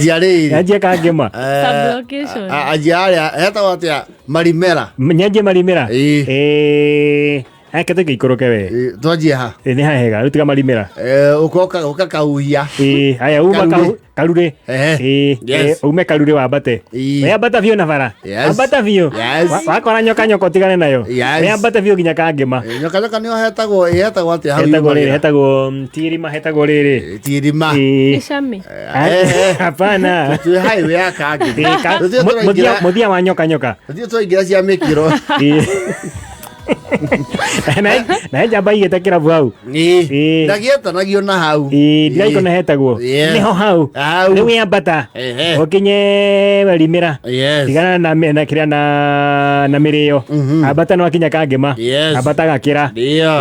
Jari. Aje kagema. Sublocation. Ajari. Heta watia marimera. Nyaje marimera. Ake teke ikoroke we. Twaje ha. Ni hahega rutiga marimera. Uka kauhia. Aya uma kalure. Ume kalure wa bate. We bata vio na vara. Abata vio. Wakora nyoka tigane nayo. We bata vio ginya kagema. Nyoka nio hetagwo atia hau. Hetagwo tirima hetagwo riri. Tirima. Ishame. Hapana. Tu highway ya kage. Muthia wa nyoka. Ndio twaingira cia mikiro. Na jamba igete kirabu hau ndagietanagia na hau ndiraiko na hetagwo niho hau riu yambata ukinye marimera tigana na kiria na mirio ambata no akinya kangema ambata gakira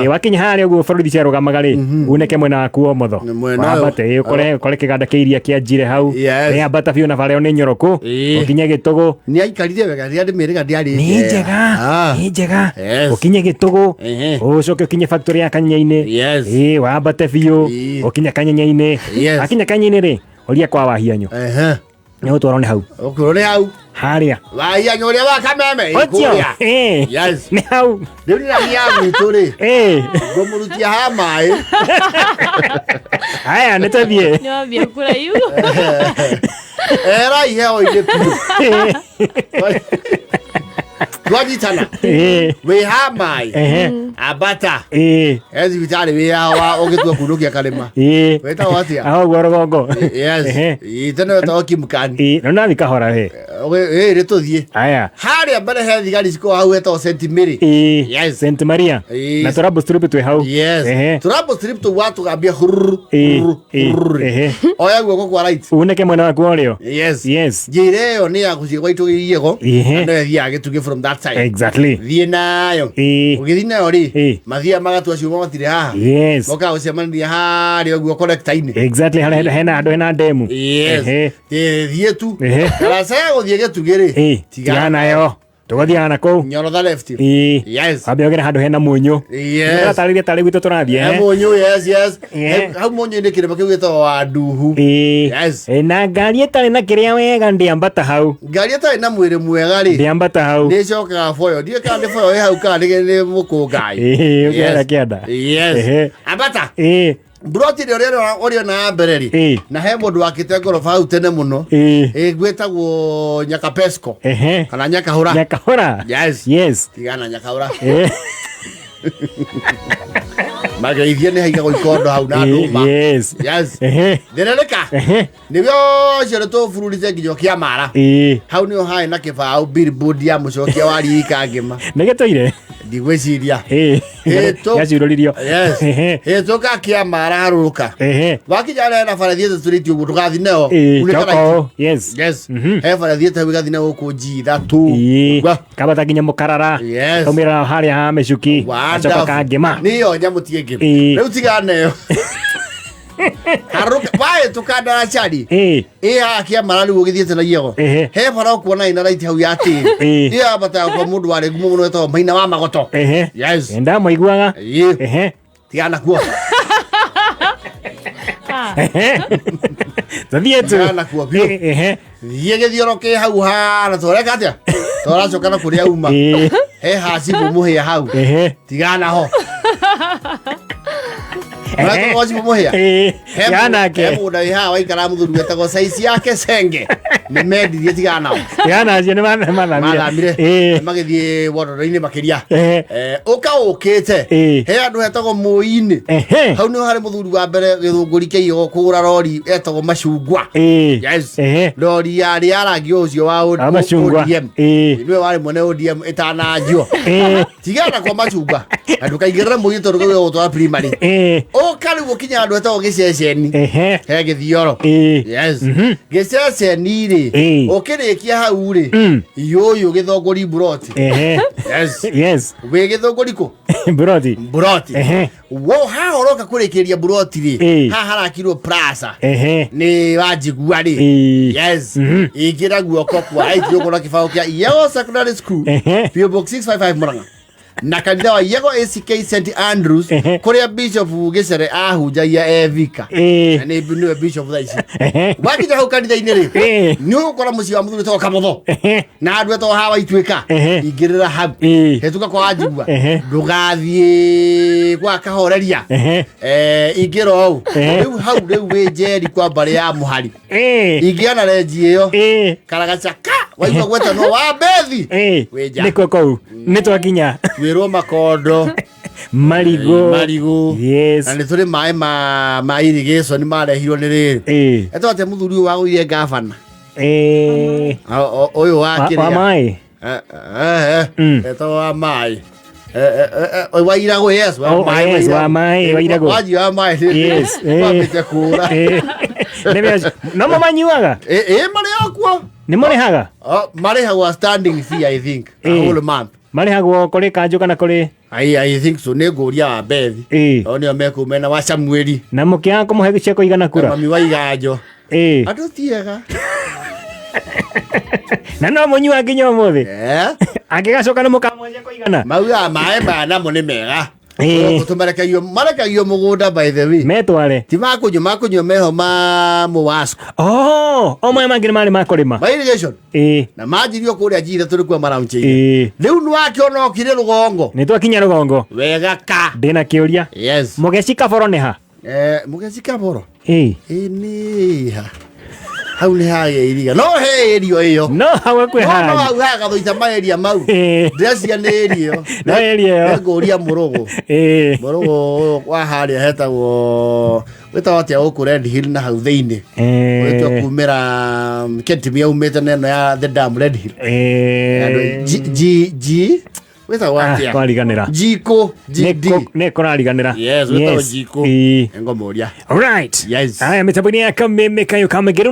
wakinya haria uguo borithi cia rugamaga ri uneke mwena waku wa motho ambate ukore kiganda kiiria kianjire hau ambata biu na bareo ni nyoroku ukinye gitugu ni aikarire wega ndi miriga ndiari ni njega ukinye gitugu ucoke ukinye factory ya Kanyanya-ini wambate biu ukinye Kanyanya-ini akinya Kanyanya-ini ri uria kwa wahianyo ni utwaro ni hau ukuro ni hau haria wahianyo uria wa kameme kuria yes ni hau riu ni ya gwitu ri ngomurutia ha mai haya nitathie Nyobia kura yu. Era iheo ile pu Twajitana. We ha mai. Abata. Ezi vitali we hawa ogetua kunukia kalema. Weta watia. Aho gorogongo. Yes. Itene weta kimkani. No na vikahora he. Rituthie. Aya. Hari ambere he thigari ciko hau weta Saint Mary. Yes. Saint Maria. Na turabo strip tu hau. Yes. Turabo strip tu watu gambia hurr. Oya guoko kwa right. Uneke mwena waku oreo. Yes. Jire yo ni akucigwa itugiyego. No yathiage tuge from that side. Exactly. Thie nayo. Ugithi nayo ri. Mathia magatua ciuma matire haha. Yes. Oka ucemania hari oguo collector-ini. Exactly. Hena andu hena demu. Yes. Thie tu. Karasa guthie getugiri. Tigana yo. Tugathiaga na kou Nyorotha left. Yes. Ambe ogere handu hena munyu. Yes. Tari gwitu turathie munyu. Yes. Hau munyu ni kirema kiu gitwa wa nduhu. Yes. Na ngari etari na kiria wega ndiambata hau. Ngari etari na mwiri mwega ri. Ndiambata hau. Ni cokaga boyo. Ndie kana ni boyo hau kana ni mukungai. Ukera kianda. Yes. Ambata. Broti rio na bereri na he mundu wakite ngorofa hau tene muno gwetagwo Nyakapesco kana Nyakahura. Yes. Tigana Nyakahura. Magaithie ni haigago ikondo hau na nduma. Yes. Nderereka nibyo cero to bururize nginyo kia mara hau ni hai na kibao billboard ya mucokia wa rika ngima nigetoire ndigwiciria yaciroririo toka kia mara haruruka wakinya na faradhiete street ugu tugathi neo yes he faradhiete wigathi neo ku njitha tu kabata nginya mukarara kaumira haria ha mecuki acoka kangima niyo nyamutie ngima riu tigana yo haruka bae tukanda chari akia marali ugithiete na yego he bara kuona ina right hau yati bata kwa mundu wari gumu muno eto maina wa magoto. Yes. Enda maiguaga tigana kuo Tadietu tigana kuo yege thioroke hau ha na toreka atia tora cokana kuria uma he hasibu muhe hau tigana ho Mwana waji muhia. Yana ke. Hemu da iha waikara muthuru wetagwo size yake senge. Ni mendi tigana. Yana acio ni malamire. Magithie wodoro-ini makiria. Uka ukite. He andu hetagwo Muini. Hau ni hari muthuru wa mbere githunguri kiyo kugura rori etagwo Macungwa. Yes. Rori ya rangi ucio wa ODM. Niwe wari mwene ODM itananjio. Tigana kwa Macungwa. Andu kaigirira muito rugo gutwa primary. Kali wokinya andu etagwo giceceni he githioro. Yes. Giceceni ri ukirikia hau ri yuyu githongori buroti. Yes. We githongori ko buroti wo ha horoka kurikiria buroti ri ha harakirwo plaza ni wajigua ri. Yes. Igira guoko kwa aitio kona kifao kia Yellow Secondary School PO Box 655 Murang'a na kanitha wa Yego ACK St Andrews kuria Bishop Gicere ahunjagia evika na ni Bishop thaici wakinya hau kanitha-inĩ rĩ nĩ ũgũkora mũciĩ wa mũthuri to Kamotho na andũ eto hawa ituĩka ingĩrĩra hau hetuka kwa Wanjigua ndũgathiĩ gwa Kahoreria ingĩra hau rĩu hau rĩu wĩ Njeri kwa mbarĩ ya Mũhari ingĩana renji ĩyo Karagacaka waigua gweta no wa Bethi nĩkũ kũu nĩ twakinya twĩrwo Makondo Marigo yes na nĩ tũrĩ maĩ ma irrigation marehirwo nĩ rĩrĩ eto atĩ mũthuri ũyũ wagũire gavana ũyũ wa kĩrĩa wa maĩ eto wa maĩ Wairagũ yes wa maĩ Wairagũ waji wa maĩ yes wambĩte kũra no mamanyuaga marĩhakuo nĩ marĩhaga marĩhagwo standing fee I think a whole month marĩhagwo kũrĩ kanjũ kana kũrĩ I think so nĩ ngũria wa Bethi o nĩo mekumena wa Samueli na mũkĩaga kũmũhe cieko igana kura mami wa Iganjo andũ tiega na no mũnyua nginya ũmũthĩ angĩgacoka nĩ mũkamũhe cieko igana mauga maĩ maya namo nĩ mega marekagio mũgũnda by the way metware ti makũnyua meho ma Mũwasco o maya mangĩ marĩ ma kũrĩma ma irrigation na manjirio kũrĩa njire tũrĩ kwa maraunchĩ rĩu nĩ wakĩona okire rũgongo nĩ twakinya rũgongo wega ka ndĩna kĩũria yes mũgeci Kaboro nĩ ha mũgeci Kaboro nĩ ha hau nĩ hagĩa iriga no he ĩrio ĩyo no hau kwĩ ha no hau haga thũita maeria mau ndĩracia nĩ ĩrio no ĩrio ĩyo ngũria mũrũgũ mũrũgũ wa harĩa hetagwo wĩtagwo atĩa gũkũ Red Hill na hau thĩinĩ wĩtwa kumĩra Kentimia umĩte neno ya the dam Red Hill wĩtagwo atĩa kwariganĩra Jiko nĩ kũrariganĩra yes wĩtagwo Jiko ngo mũria alright yes aya mĩtambo-inĩ ya Kameme Kayo Kamegero